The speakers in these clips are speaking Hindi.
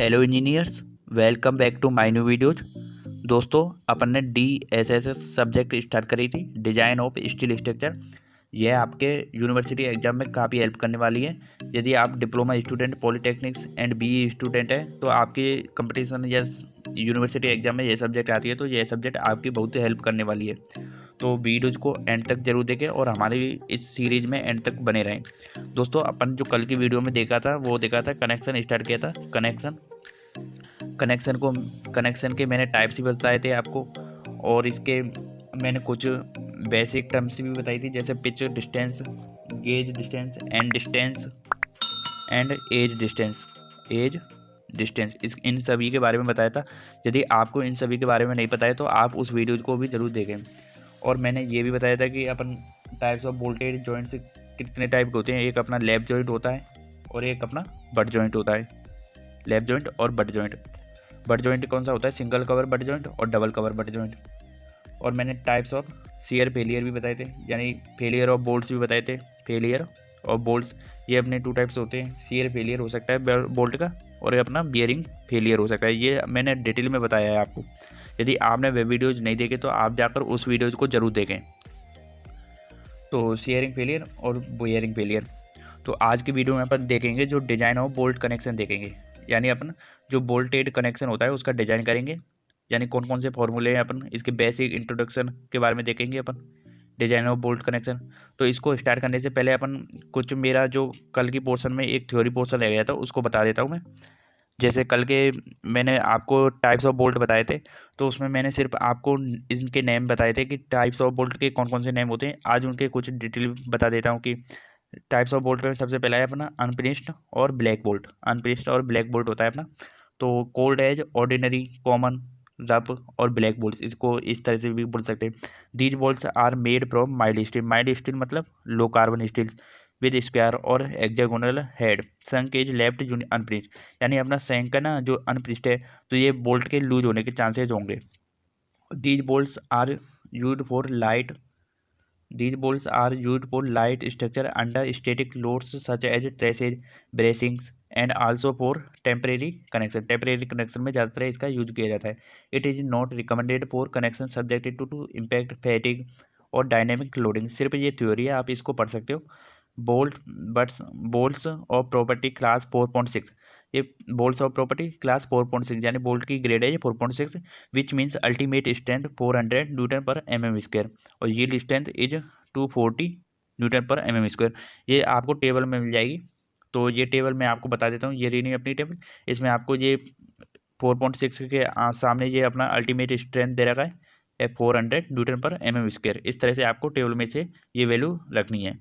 Hello engineers, welcome back to my new videos. दोस्तों, अपन ने DSSS सब्जेक्ट स्टार्ट करी थी, डिजाइन ऑफ स्टील स्ट्रक्चर। यह आपके यूनिवर्सिटी एग्जाम में काफ़ी हेल्प करने वाली है। यदि आप diploma student, polytechnics and BE student है तो आपके कंपटीशन या यूनिवर्सिटी एग्जाम में यह सब्जेक्ट आती है, तो यह सब्जेक्ट आपकी बहुत हेल्प करने वाली है। तो वीडियोज को एंड तक जरूर देखें और हमारी इस सीरीज में एंड तक बने रहें। दोस्तों, अपन जो कल की वीडियो में देखा था वो देखा था कनेक्शन स्टार्ट किया था। कनेक्शन के मैंने टाइप्स भी बताए थे आपको, और इसके मैंने कुछ बेसिक टर्म्स भी बताई थी, जैसे pitch distance, gauge distance and edge distance इन सभी के बारे में बताया था। यदि आपको इन सभी के बारे में नहीं पता है तो आप उस वीडियो को भी ज़रूर देखें। और मैंने ये भी बताया था कि अपन टाइप्स ऑफ बोल्टेड जॉइंट्स कितने टाइप के होते हैं। एक अपना लैप जॉइंट होता है और एक अपना बट जॉइंट होता है। लैप जॉइंट और बट जॉइंट कौन सा होता है? सिंगल कवर बट जॉइंट और डबल कवर बट जॉइंट। और मैंने टाइप्स ऑफ शियर फेलियर भी बताए थे, यानी फेलियर ऑफ बोल्ट्स भी बताए थे। फेलियर ऑफ बोल्ट्स ये अपने 2 टाइप्स होते हैं। शियर फेलियर हो सकता है बोल्ट का, और अपना बियरिंग फेलियर हो सकता है। ये मैंने डिटेल में बताया है आपको। यदि आपने वे वीडियोज़ नहीं देखे तो आप जाकर उस वीडियोज़ को ज़रूर देखें। तो शियरिंग फेलियर और बियरिंग फेलियर। तो आज की वीडियो में अपन देखेंगे जो डिजाइन ऑफ बोल्ट कनेक्शन देखेंगे, यानी अपन जो बोल्टेड कनेक्शन होता है उसका डिजाइन करेंगे, यानी कौन कौन से फॉर्मूले हैं। अपन इसके बेसिक इंट्रोडक्शन के बारे में देखेंगे अपन, डिजाइन ऑफ बोल्ट कनेक्शन। तो इसको स्टार्ट करने से पहले अपन कुछ मेरा जो कल की पोर्शन में एक थ्योरी पोर्शन रह गया था उसको बता देता हूँ मैं। जैसे कल के मैंने आपको टाइप्स ऑफ बोल्ट बताए थे, तो उसमें मैंने सिर्फ आपको इनके नेम बताए थे कि टाइप्स ऑफ बोल्ट के कौन कौन से नेम होते हैं। आज उनके कुछ डिटेल बता देता हूँ कि टाइप्स ऑफ बोल्ट में सबसे पहला है अपना अनफिनिश्ड और ब्लैक बोल्ट। अनफिनिश्ड और ब्लैक बोल्ट होता है अपना। तो cold edge, ordinary, common, rough और ब्लैक बोल्ट, इसको इस तरह से भी बोल सकते हैं। These bolts are made from mild steel. Mild steel मतलब low carbon steel with square और hexagonal head. Shank is left unfinished, यानी अपना संक का ना जो अनफिनिश्ड है तो ये बोल्ट के लूज होने के चांसेस होंगे। These bolts are used for light These bolts are used for light structure under static loads such as trusses, bracings and also for temporary connection. Temporary connection में ज़्यादातर इसका यूज किया जाता है। It is not recommended for connection subjected to impact, fatigue और डायनेमिक लोडिंग। सिर्फ ये थ्योरी है, आप इसको पढ़ सकते हो। Bolts of property class 4.6। ये बोल्ट्स ऑफ प्रॉपर्टी क्लास 4.6 यानी बोल्ट की ग्रेड है ये 4.6, which means ultimate strength 400 Newton पर mm स्क्वायर और यील्ड स्ट्रेंथ इज 240 न्यूटन पर mm स्क्वायर। ये आपको टेबल में मिल जाएगी। तो ये टेबल मैं आपको बता देता हूँ, ये रही नहीं अपनी टेबल। इसमें आपको ये 4.6 के सामने ये अपना अल्टीमेट स्ट्रेंथ दे रखा है 400 न्यूटन पर mm स्क्वायर। इस तरह से आपको टेबल में से ये वैल्यू रखनी है।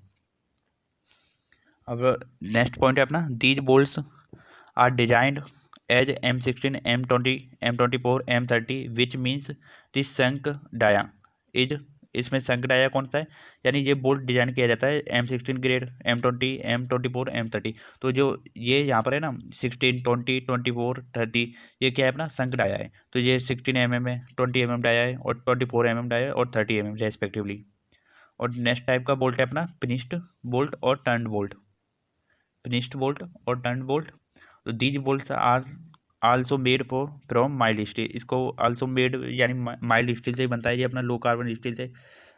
अब नेक्स्ट पॉइंट है अपना, these bolts are designed as M16, M20, M24, M30 which means this shank dia is. इसमें संक डाया कौन सा है? यानी ये बोल्ट डिजाइन किया जाता है M16 grade, M20, M24, M30। तो जो ये यहाँ पर है ना 16, 20, 24, 30, ये क्या है अपना संक डाया है। तो ये 16 mm है, 20 mm डाया है और 24 mm डाया है और 30 mm रेस्पेक्टिवली। और नेक्स्ट टाइप का बोल्ट है अपना फिनिश्ड बोल्ट और टर्न बोल्ट। फिनिश्ड बोल्ट और टर्न बोल्ट। तो these bolts are also made for from mild steel. इसको आल्सो मेड यानी माइल्ड स्टील से ही बनता है ये अपना, लो कार्बन स्टील से।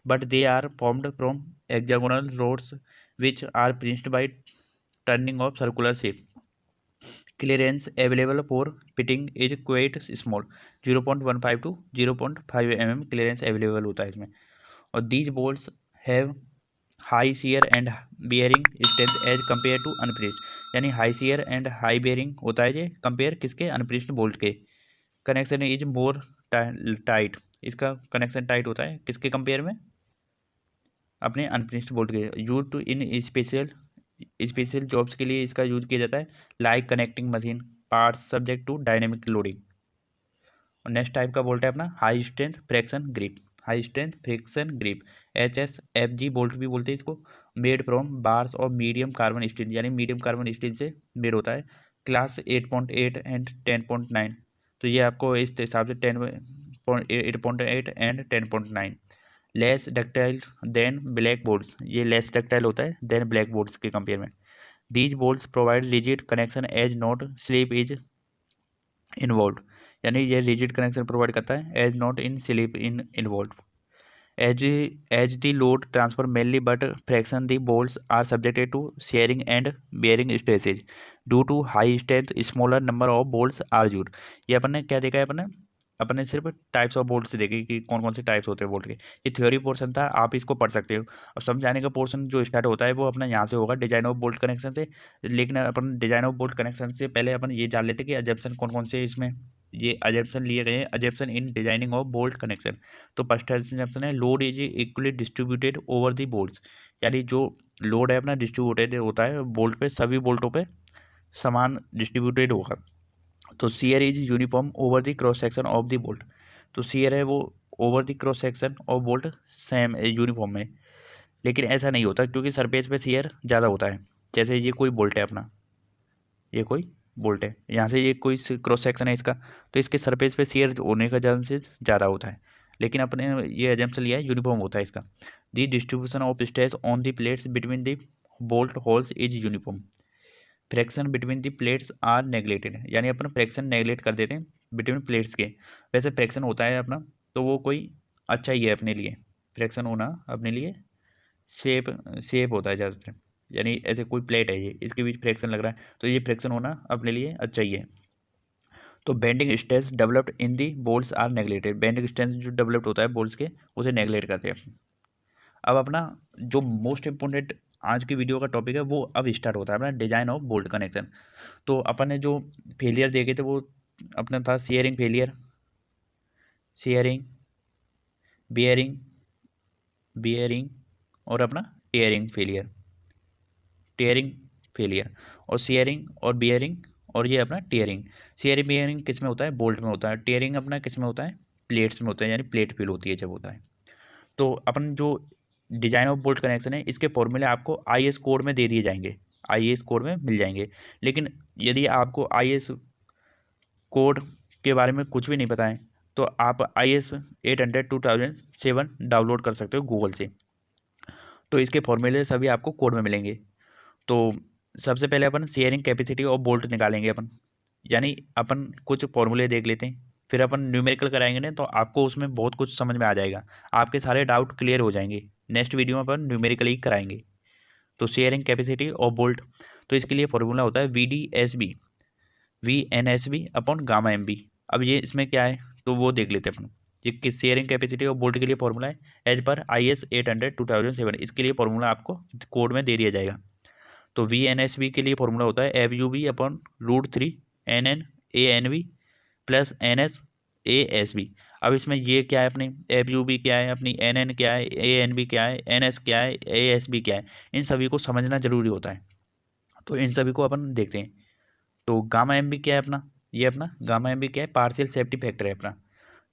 But they are formed from hexagonal rods which are finished by turning of circular shape. Clearance available for fitting is quite small, 0.15 to 0.5 mm clearance available होता है इसमें। और these bolts have high shear and bearing strength as compare to unfinished. यानी high shear and high bearing होता है ये कंपेयर किसके? अनफिनिश्ड बोल्ट के। कनेक्शन इज मोर टाइट, इसका कनेक्शन टाइट होता है किसके कंपेयर में? अपने अनफिनिश्ड बोल्ट के। Use to in special jobs के लिए इसका यूज किया जाता है, like connecting machine parts subject to dynamic loading. और नेक्स्ट टाइप का बोल्ट है अपना high strength friction grip. High strength friction grip HSFG bolt भी बोलते हैं इसको। मेड फ्रॉम बार्स और मीडियम कार्बन स्टील, यानी मीडियम कार्बन स्टील से मेड होता है। Class 8.8 and 10.9। तो ये आपको इस हिसाब से 8.8 and 10.9। Less ductile than black boards, ये लेस डक्टाइल होता है देन ब्लैक बोर्ड्स के कंपेयर में। These bolts provide rigid connection as not slip is involve, यानी ये रिजिड कनेक्शन प्रोवाइड करता है as not in slip in involve, as the load transfer mainly but friction the bolts are subjected to shearing and bearing stresses due to high strength smaller number of bolts are used. ये अपन ने क्या देखा है, अपन ने सिर्फ टाइप्स ऑफ बोल्ट्स देखे कि कौन कौन से टाइप्स होते हैं बोल्ट के। ये थ्योरी पोर्शन था, आप इसको पढ़ सकते हो। अब समझाने का पोर्शन जो स्टार्ट होता है वो अपना यहाँ से होगा, डिजाइन ऑफ बोल्ट कनेक्शन से। लेकिन अपन डिजाइन ऑफ बोल्ट कनेक्शन से पहले अपन ये जान लेते कि अजम्पशन कौन कौन से इसमें ये अजम्पशन लिए गए हैं, assumption in designing of bolt connection. तो फर्स्ट अजम्पशन है load is equally distributed over the bolts, यानी जो लोड है अपना डिस्ट्रीब्यूटेड होता है बोल्ट पे, सभी बोल्टों पे समान डिस्ट्रीब्यूटेड होगा। तो shear is uniform over the cross section of the bolt, तो शियर है वो over the cross section of bolt same uniform में। लेकिन ऐसा नहीं होता क्योंकि सरफेस पे शियर ज़्यादा होता है। जैसे ये कोई बोल्ट है अपना, ये कोई बोल्ट है, यहाँ से ये कोई क्रॉस सेक्शन है इसका, तो इसके सरफेस पे शियर होने का चांसेस ज़्यादा होता है। लेकिन अपने ये एजम्पशन लिया है यूनिफॉर्म होता है इसका। The distribution of stress on the plates between the bolt holes is uniform, friction between the plates are neglected, यानी अपन फ्रैक्शन नेगलेक्ट कर देते हैं बिटवीन प्लेट्स के। वैसे फ्रैक्शन होता है अपना तो वो कोई अच्छा ही है अपने लिए, फ्रैक्शन होना अपने लिए सेफ सेफ होता है ज़्यादातर। यानी ऐसे कोई प्लेट है ये, इसके बीच फ्रैक्शन लग रहा है तो ये फ्रैक्शन होना अपने लिए अच्छा ही है। तो bending stress developed in the bolts are neglected, bending stress जो डेवलप्ड होता है बोल्ट्स के उसे नेगलेक्ट करते हैं। अब अपना जो मोस्ट इम्पोर्टेंट आज की वीडियो का टॉपिक है वो अब स्टार्ट होता है अपना डिजाइन ऑफ बोल्ट कनेक्शन। तो अपन ने जो फेलियर देखे थे वो अपना था sharing failure, sharing, bearing, bearing और अपना टेयरिंग फेलियर, टेयरिंग फेलियर और शेयरिंग और बियरिंग और ये अपना टेयरिंग। शेयरिंग बियरिंग किस में होता है, बोल्ट में होता है। टेयरिंग अपना किस में होता है, प्लेट्स में होता है, यानी प्लेट फेल होती है जब होता है। तो अपन जो डिजाइन ऑफ बोल्ट कनेक्शन है इसके फॉर्मूले आपको आईएस कोड में दे दिए जाएंगे, आईएस कोड में मिल जाएंगे। लेकिन यदि आपको आईएस कोड के बारे में कुछ भी नहीं पता है तो आप IS 800 2007 डाउनलोड कर सकते हो गूगल से। तो इसके फॉर्मूले सभी आपको कोड में मिलेंगे। तो सबसे पहले अपन शेयरिंग कैपेसिटी और बोल्ट निकालेंगे अपन, यानी अपन कुछ फॉर्मूले देख लेते हैं, फिर अपन न्यूमेरिकल कराएंगे ना तो आपको उसमें बहुत कुछ समझ में आ जाएगा, आपके सारे डाउट क्लियर हो जाएंगे। नेक्स्ट वीडियो में अपन न्यूमेरिकली कराएंगे। तो शेयरिंग कैपेसिटी और बोल्ट, तो इसके लिए फॉर्मूला होता है VDSB, VNSB upon gamma MB। अब ये इसमें क्या है तो वो देख लेते हैं अपन। ये किस शेयरिंग कैपेसिटी और बोल्ट के लिए फॉर्मूला है एज पर IS 800 2007, इसके लिए फॉर्मूला आपको कोड में दे दिया जाएगा। तो VNSB के लिए फॉर्मूला होता है FUB upon √3 NN plus NS अब इसमें ये क्या है अपनी FUB क्या है, अपनी NN क्या है, ANB क्या है, NS क्या है, ASB क्या है, इन सभी को समझना जरूरी होता है। तो इन सभी को अपन देखते हैं। तो गामा MB क्या है अपना, ये अपना गामा MB क्या है, पार्शियल सेफ्टी फैक्टर है अपना,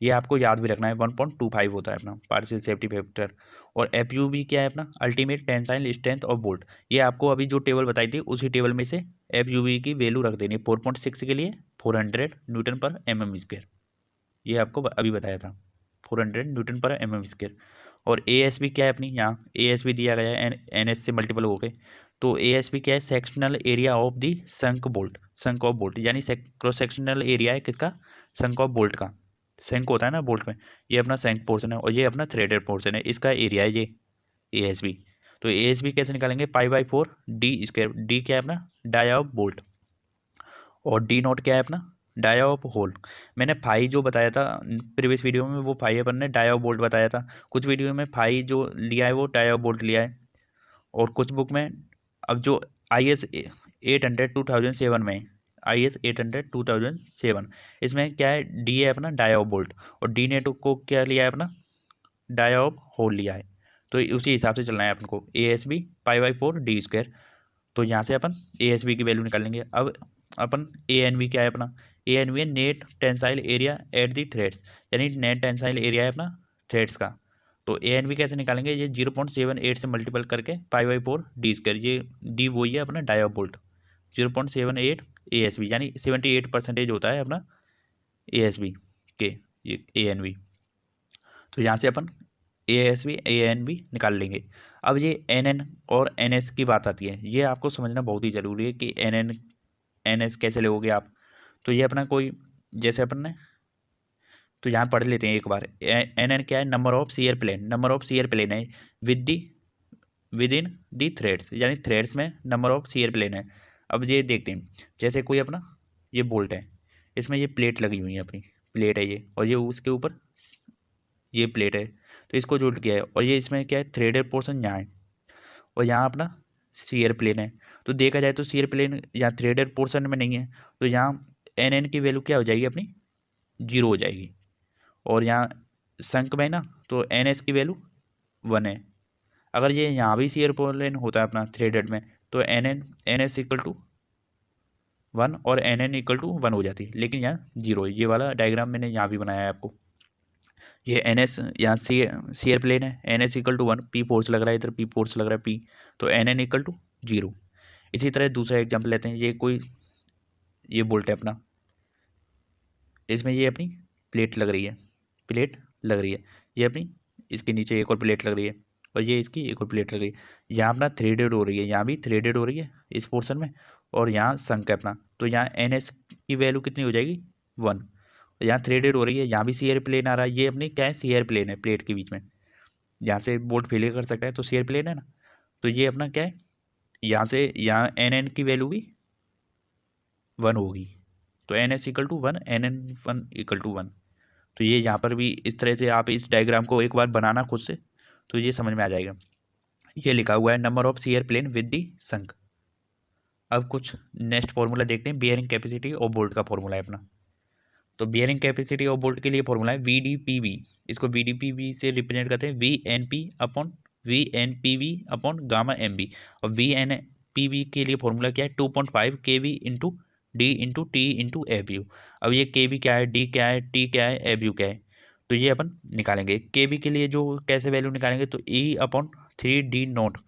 ये आपको याद भी रखना है, 1.25 होता है अपना पार्शियल सेफ्टी फैक्टर। और FUB क्या है अपना, ultimate tensile strength of bolt, ये आपको अभी जो टेबल बताई थी उसी टेबल में से FUB की वैल्यू रख देनी है। 4.6 के लिए 400 न्यूटन पर mm², ये आपको अभी बताया था, 400 न्यूटन पर mm²। और ASB क्या है अपनी, यहाँ ASB दिया गया है NS से मल्टीपल हो गए। तो ASB क्या है, sectional area of the sunk bolt, sunk of bolt, यानी क्रॉस सेक्शनल एरिया है किसका, संक ऑफ बोल्ट का। संक होता है ना बोल्ट में, ये अपना संक पोर्शन है और ये अपना थ्रेडेड पोर्शन है, इसका एरिया है ये ASB। तो ASB कैसे निकालेंगे, π/4 D², D क्या है अपना डाया ऑफ बोल्ट और D0 क्या है अपना डाया ऑफ होल। मैंने फाई जो बताया था प्रीवियस वीडियो में वो फाई अपन ने डाया ऑफ बोल्ट बताया था, कुछ वीडियो में फाई जो लिया है वो डाया ऑफ बोल्ट लिया है। और कुछ बुक में अब जो IS 800 2007 में, IS 800 2007 इसमें क्या है, D है अपना डाया ऑफ बोल्ट और D ने को क्या लिया है अपना डाया ऑफ होल लिया है। तो उसी हिसाब से चलना है अपन को, ASB π/4 D²। तो यहाँ से अपन ASB की वैल्यू निकालेंगे। अब अपन ANB क्या है अपना, ANB है net tensile area at the threads, यानी नेट टेंसाइल एरिया है अपना थ्रेड्स का। तो ANB कैसे निकालेंगे, ये 0.78 से मल्टीपल करके π/4 D², ये D वही है अपना डाया बोल्ट, 0.78 ASB, यानी 78% होता है अपना ASB के ये ANB। तो यहाँ से अपन ASB ANB निकाल लेंगे। अब ये NN और NS की बात आती है, ये आपको समझना बहुत ही ज़रूरी है कि NN NS कैसे लोगे आप। तो ये अपना कोई जैसे अपन ने तो यहाँ पढ़ लेते हैं एक बार। एन एन क्या है, number of shear plane, number of shear plane है विद इन दी थ्रेड्स, यानी थ्रेड्स में नंबर ऑफ सीयर प्लेन है। अब ये देखते हैं, जैसे कोई अपना ये बोल्ट है, इसमें ये प्लेट लगी हुई है, अपनी प्लेट है ये, और ये उसके ऊपर ये प्लेट है, तो इसको जोड़ किया है, और ये इसमें क्या है, थ्रेडेड पोर्शन यहाँ है, और यहाँ अपना सीयर प्लेन है। तो देखा जाए तो सीयर प्लेन यहाँ थ्रेडेड पोर्शन में नहीं है, तो यहाँ एन एन की वैल्यू क्या हो जाएगी अपनी, जीरो हो जाएगी। और यहाँ संक में ना, तो एन एस की वैल्यू वन है। अगर ये यहाँ भी सीयर प्लेन होता है अपना थ्रेडेड में, तो N S equal to one और N N equal to one हो जाती है, लेकिन यहाँ जीरो है। ये वाला डायग्राम मैंने यहाँ भी बनाया है आपको। ये एन एस यहाँ सीयर प्लेन है, N S equal to one, P force लग रहा है इधर, पी फोर्स लग रहा है पी, तो N N equal to zero. इसी तरह दूसरा एग्जाम्पल लेते हैं, ये कोई ये बोल्ट है अपना, इसमें ये अपनी प्लेट लग रही है, प्लेट लग रही है, ये अपनी इसके नीचे एक और प्लेट लग रही है, और ये इसकी एक और प्लेट लग रही है। यहाँ अपना थ्रेडेड हो रही है, यहाँ भी थ्रेडेड हो रही है इस पोर्शन में, और यहाँ संक है अपना, तो यहाँ एन एस की वैल्यू कितनी हो जाएगी, वन। यहाँ थ्रेडेड हो रही है, यहाँ भी सीयर प्लेन आ रहा है, ये अपनी क्या है, सीयर प्लेन है प्लेट के बीच में, यहाँ से बोल्ट फेलियर कर सकता है, तो सीयर प्लेन है ना, तो ये अपना क्या है, यहाँ से यहाँ एन एन की वैल्यू भी वन होगी, तो N S equal to one, N N one equal to one. तो ये यहाँ पर भी इस तरह से आप इस डायग्राम को एक बार बनाना खुद से, तो ये समझ में आ जाएगा। ये लिखा हुआ है number of shear plane with the shank. अब कुछ नेक्स्ट फॉर्मूला देखते हैं, बियरिंग कैपेसिटी और बोल्ट का फॉर्मूला है अपना। तो बियरिंग कैपेसिटी और बोल्ट के लिए फॉर्मूला है वी डी पी वी, इसको वी डी पी वी से रिप्रेजेंट करते हैं V N P upon V N P V upon gamma M B. और वी एन पी वी के लिए फॉर्मूला क्या है, 2.5 K V into D into T into F U. अब ये के वी क्या है, डी क्या है, टी क्या है, एफ यू क्या है, तो ये अपन निकालेंगे। के वी के लिए जो कैसे वैल्यू निकालेंगे, तो E upon three D naught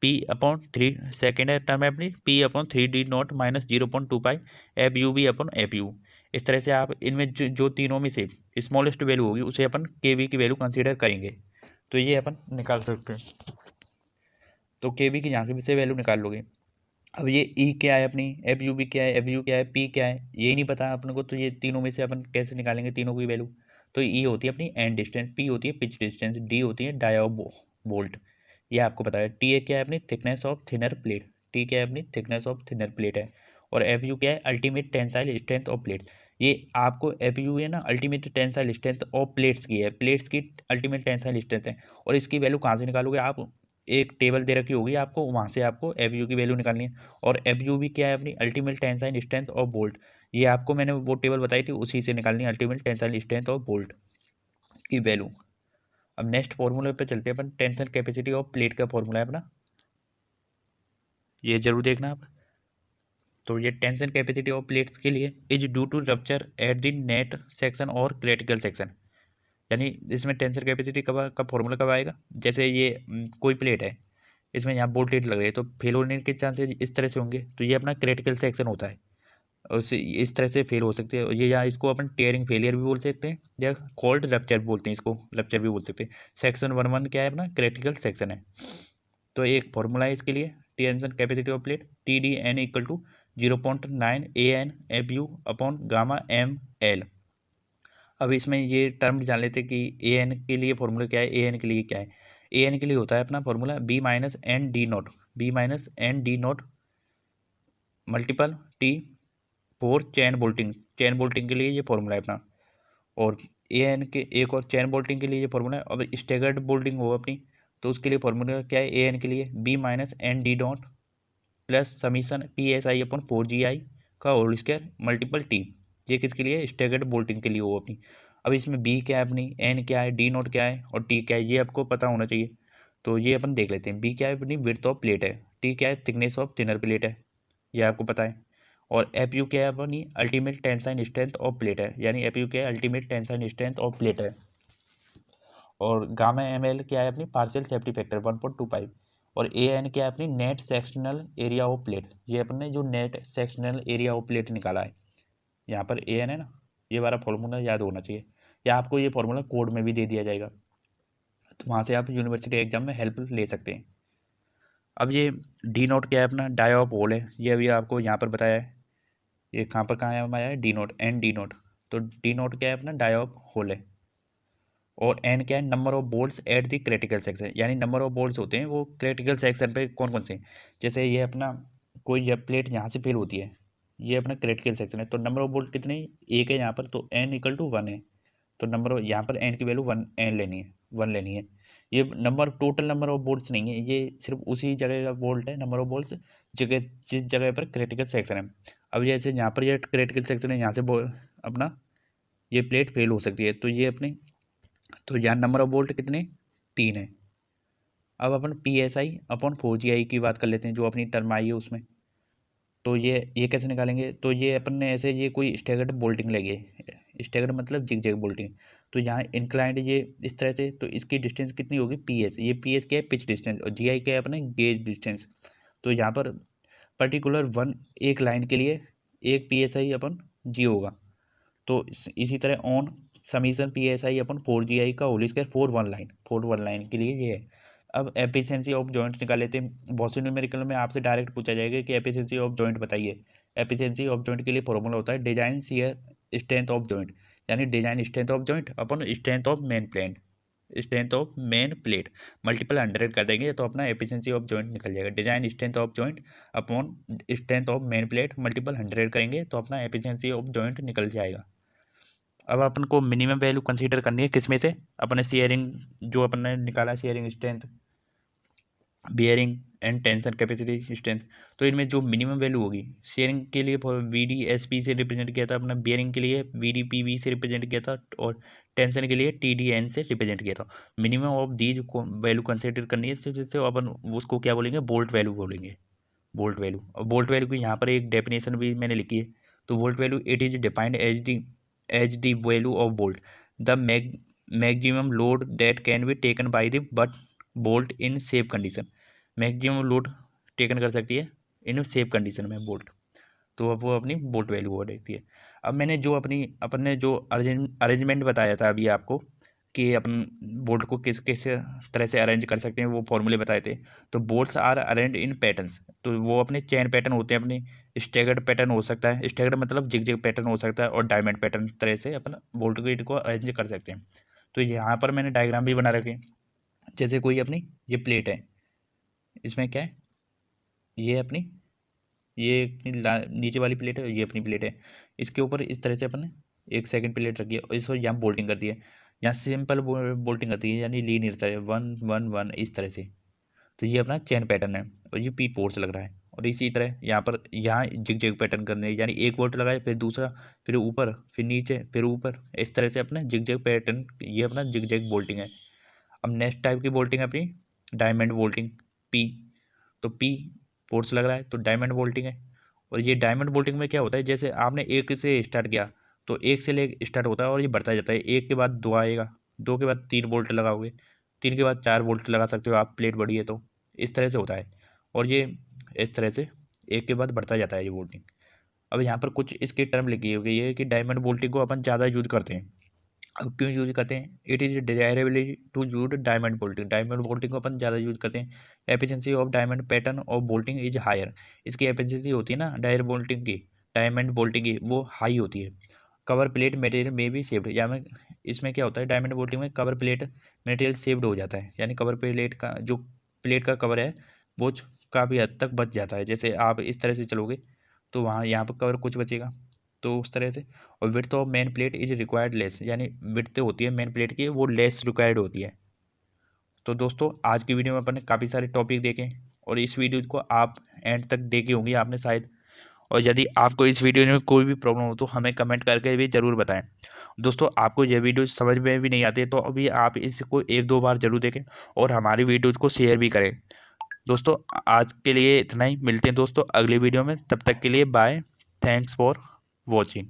P upon three, second term है अपनी P upon three D naught minus 0.25 F U B upon F U. इस तरह से आप इनमें जो तीनों में से स्मॉलेस्ट वैल्यू होगी उसे अपन के वी की वैल्यू कंसीडर करेंगे, तो ये अपन निकाल सकते हैं। तो के वी की यहाँ की से वैल्यू निकाल लोगे। अब ये ई क्या है अपनी, एफ यू बी क्या है, एफ यू क्या है, पी क्या है, ये नहीं पता अपने को, तो ये तीनों में से अपन कैसे निकालेंगे तीनों की वैल्यू। तो ई होती है अपनी एंड डिस्टेंस, पी होती है पिच डिस्टेंस, डी होती है डाया बोल्ट, ये आपको पता है। टी ए क्या है अपनी thickness of thinner plate, T क्या है अपनी थिकनेस ऑफ थिनर प्लेट है। और एफ यू क्या है ultimate tensile strength of plate. ये आपको एफ यू है ना ultimate tensile strength of plates की है, प्लेट्स की अल्टीमेट टेंसाइल स्ट्रेंथ है। और इसकी वैल्यू कहाँ से निकालोगे आप, एक टेबल दे रखी होगी आपको, वहाँ से आपको एफ यू की वैल्यू निकालनी है। और एफ यू भी क्या है अपनी ultimate tensile strength of bolt, ये आपको मैंने वो टेबल बताई थी उसी से निकालनी है ultimate tensile strength of bolt की वैल्यू। अब नेक्स्ट फॉर्मूले पे चलते हैं अपन, टेंशन कैपेसिटी ऑफ प्लेट का फॉर्मूला है अपना, ये जरूर देखना आप। तो ये टेंशन कैपेसिटी ऑफ प्लेट्स के लिए is due to rupture at the net section और क्रिटिकल सेक्शन, यानी इसमें टेंशन कैपेसिटी कब फॉर्मूला कब आएगा, जैसे ये कोई प्लेट है, इसमें यहाँ बोल्टेज लग रही है, तो फेल होने के चांसेस इस तरह से होंगे, तो ये अपना क्रिटिकल सेक्शन होता है, और इस तरह से फेल हो सकते हैं। ये या इसको अपन टेयरिंग फेलियर भी बोल सकते हैं, या कोल्ड रप्चर बोलते हैं, इसको रप्चर भी बोल सकते हैं। सेक्शन वन वन क्या है अपना क्रिटिकल सेक्शन है। तो एक फॉर्मूला है इसके लिए, tension capacity of plate T D N equal to 0.9 A N F U upon gamma M L. अब इसमें ये टर्म जान लेते कि ए एन के लिए फॉर्मूला क्या है, ए एन के लिए क्या है। ए एन के लिए होता है अपना formula B minus N D naught, B minus N D naught multiple T four chain bolting, chain bolting के लिए ये फॉर्मूला है अपना। और ए एन के एक और चैन बोल्टिंग के लिए ये फॉर्मूला है। अब स्टेगर्ड बोल्टिंग हो अपनी, तो उसके लिए फॉर्मूला क्या है, ए एन के लिए B minus N D naught plus summation P S I upon 4 GI का होल स्क्वायर मल्टीपल टी, ये किसके लिए, स्टेगर्ड बोल्टिंग के लिए हो अपनी। अब इसमें बी क्या है अपनी, एन क्या है, डी नोट क्या है और टी क्या है, ये आपको पता होना चाहिए। तो ये अपन देख लेते हैं, बी क्या है अपनी विड्थ ऑफ प्लेट है, टी क्या है थिकनेस ऑफ थिनर प्लेट है, ये आपको पता है। और एफ यू क्या है अपनी अल्टीमेट टेंसाइन स्ट्रेंथ ऑफ प्लेट है, यानी एफ यू क्या है अल्टीमेट टेंसाइन स्ट्रेंथ ऑफ प्लेट है। और गामा एम एल क्या है अपनी पार्शियल सेफ्टी फैक्टर 1.25। और ए एन क्या है अपनी net sectional area of plate, ये अपन ने जो net sectional area of plate निकाला है, यहाँ पर ए एन है ना, ये वाला फॉर्मूला याद होना चाहिए, या आपको ये फॉर्मूला कोड में भी दे दिया जाएगा, तो वहाँ से आप यूनिवर्सिटी एग्जाम में हेल्प ले सकते हैं। अब ये डी नोट क्या है अपना डाया ऑफ होल है, ये अभी आपको यहाँ पर बताया है। ये कहाँ आया है, D naught, N D naught. तो डी नोट क्या है अपना, डाई ऑफ होल है। और एन क्या है, number of bolts at the critical section, यानी नंबर ऑफ बोल्ट्स होते हैं वो क्रिटिकल सेक्शन पे कौन कौन से। जैसे ये अपना कोई ये प्लेट यहाँ से फेल होती है, ये अपना क्रिटिकल सेक्शन है, तो नंबर ऑफ बोल्ट कितने, एक है यहाँ पर, तो एन इक्वल टू 1 है। तो नंबर यहाँ पर एन की वैल्यू 1 एन लेनी है, 1 लेनी है। ये number total number of bolts नहीं है, ये सिर्फ उसी जगह का बोल्ट है, नंबर ऑफ बोल्ट्स जगह जिस जगह पर क्रिटिकल सेक्शन है। अब जैसे यहाँ पर ये क्रिटिकल सेक्शन है, यहाँ से अपना ये प्लेट फेल हो सकती है, तो ये अपनी, तो यहाँ नंबर ऑफ बोल्ट कितने, 3 है। अब अपन P S I upon 4GI की बात कर लेते हैं, जो अपनी टर्म आई है उसमें। तो ये कैसे निकालेंगे, तो ये अपन ने ऐसे, ये कोई स्टैगर्ड बोल्टिंग लगी है, स्टैगर्ड मतलब जिग जैग बोल्टिंग। तो यहाँ इंक्लाइंड ये इस तरह से, तो इसकी डिस्टेंस कितनी होगी, पी एस, ये पी एस क्या है, पिच डिस्टेंस, और जी आई क्या है अपने, गेज डिस्टेंस। तो यहाँ पर पर्टिकुलर वन, एक लाइन के लिए एक पी एस आई अपन जी होगा। तो इसी तरह on summation P S I upon 4GI का whole square four one line के लिए ये है। अब एफिशिएंसी ऑफ जॉइंट निकाल लेते हैं। बहुत से न्यूमेरिकल में आपसे डायरेक्ट पूछा जाएगा कि एफिशिएंसी ऑफ जॉइंट बताइए। एफिशिएंसी ऑफ जॉइंट के लिए फॉर्मूला होता है design shear strength of joint, यानी डिजाइन स्ट्रेंथ ऑफ जॉइंट अपन strength of main plane, strength of main plate multiple 100 कर देंगे तो अपना एफिशिएंसी ऑफ जॉइंट निकल जाएगा। Design strength of joint upon strength of main plate multiple 100 करेंगे तो अपना एफिशिएंसी ऑफ जॉइंट निकल जाएगा। अब अपन को मिनिमम वैल्यू कंसीडर करनी है किसमें से, अपने शेयरिंग जो अपन ने निकाला, sharing strength, bearing and tension capacity strength. तो इनमें जो मिनिमम वैल्यू होगी, शेयरिंग के लिए वी डी एस पी से रिप्रेजेंट किया था अपना, बियरिंग के लिए वी डी पी वी से रिप्रेजेंट किया था, और टेंशन के लिए टी डी एन से रिप्रेजेंट किया था। मिनिमम ऑफ दीज को वैल्यू कंसीडर करनी है, जिससे अपन उसको क्या बोलेंगे, बोल्ट वैल्यू बोलेंगे, बोल्ट वैल्यू। और बोल्ट वैल्यू की यहाँ पर एक डेफिनेशन भी मैंने लिखी है। तो bolt value it is defined as the value of bolt, the maximum load that can be taken by the but bolt in safe condition. Maximum load taken कर सकती है इन सेफ कंडीशन में बोल्ट, तो अब वो अपनी बोल्ट वैल्यू हो देखती है। अब मैंने जो अपन ने जो अरेंजमेंट बताया था अभी आपको, कि अपन बोल्ट को किस किस तरह से अरेंज कर सकते हैं, वो फॉर्मूले बताए थे। तो bolts are arrange in patterns, तो वो अपने चेन पैटर्न होते हैं, अपने स्टैगर्ड पैटर्न हो सकता है, स्टैगर्ड मतलब जिग जिग पैटर्न हो सकता है, और डायमंड पैटर्न तरह से अपन बोल्ट को अरेंज कर सकते हैं। तो यहाँ पर मैंने डायग्राम भी बना रखे। जैसे कोई अपनी ये प्लेट है, इसमें क्या है, ये अपनी, ये अपनी नीचे वाली प्लेट है, ये अपनी प्लेट है। इसके ऊपर इस तरह से अपन ने एक सेकंड प्लेट रखी है, और इसको यहाँ बोल्टिंग कर दी है, यहाँ सिंपल बोल्टिंग करती है, यानी लीनियर तरह 1 1 1 इस तरह से। तो ये अपना चेन पैटर्न है, और ये पी फोर्स लग रहा है। और इसी तरह यहाँ पर, यहाँ जिग जैग पैटर्न करने, यानी एक बोल्ट लगाए, फिर दूसरा, फिर ऊपर, फिर नीचे, फिर ऊपर, इस तरह से अपना जिग जैग पैटर्न, ये अपना जिग जैग बोल्टिंग है। अब नेक्स्ट टाइप की बोल्टिंग है अपनी डायमंड बोल्टिंग, पी। तो पी फोर्स लग रहा है तो डायमंड बोल्टिंग है। और ये डायमंड बोल्टिंग में क्या होता है, जैसे आपने एक से स्टार्ट किया, तो एक से ले स्टार्ट होता है और ये बढ़ता जाता है, एक के बाद दो आएगा, दो के बाद 3 बोल्ट लगाओगे, 3 के बाद 4 बोल्ट लगा सकते हो आप, प्लेट बड़ी है तो इस तरह से होता है। और ये इस तरह से एक के बाद बढ़ता जाता है ये बोल्टिंग। अब यहाँ पर कुछ इसकी टर्म लिखी हुई है कि डायमंड बोल्टिंग को अपन ज़्यादा यूज करते हैं। अब क्यों यूज करते हैं, it is desirable to use diamond bolting, diamond bolting को अपन ज़्यादा यूज करते हैं। Efficiency of diamond pattern of bolting is higher, इसकी एफिशिएंसी होती है ना डायमंड बोल्टिंग की, डायमंड बोल्टिंग की वो हाई होती है। कवर प्लेट मटेरियल में भी सेव्ड, या में इसमें क्या होता है, डायमंड बोल्टिंग में कवर प्लेट मटेरियल सेव्ड हो जाता है, यानी कवर प्लेट का जो प्लेट का कवर है वो काफ़ी हद तक बच जाता है। जैसे आप इस तरह से चलोगे तो वहाँ यहाँ पर कवर कुछ बचेगा, तो उस तरह से। और width of main plate is required less, यानी विड्थ होती है मेन प्लेट की वो लेस रिक्वायर्ड होती है। तो दोस्तों आज की वीडियो में अपन ने काफ़ी सारे टॉपिक देखे, और इस वीडियो को आप एंड तक देखे होंगे आपने शायद। और यदि आपको इस वीडियो में कोई भी प्रॉब्लम हो तो हमें कमेंट करके भी ज़रूर बताएं। दोस्तों आपको यह वीडियो समझ में भी नहीं आती है तो अभी आप इसको 1-2 बार जरूर देखें, और हमारी वीडियोज़ को शेयर भी करें। दोस्तों आज के लिए इतना ही, मिलते हैं दोस्तों अगली वीडियो में, तब तक के लिए बाय, थैंक्स फॉर वॉचिंग।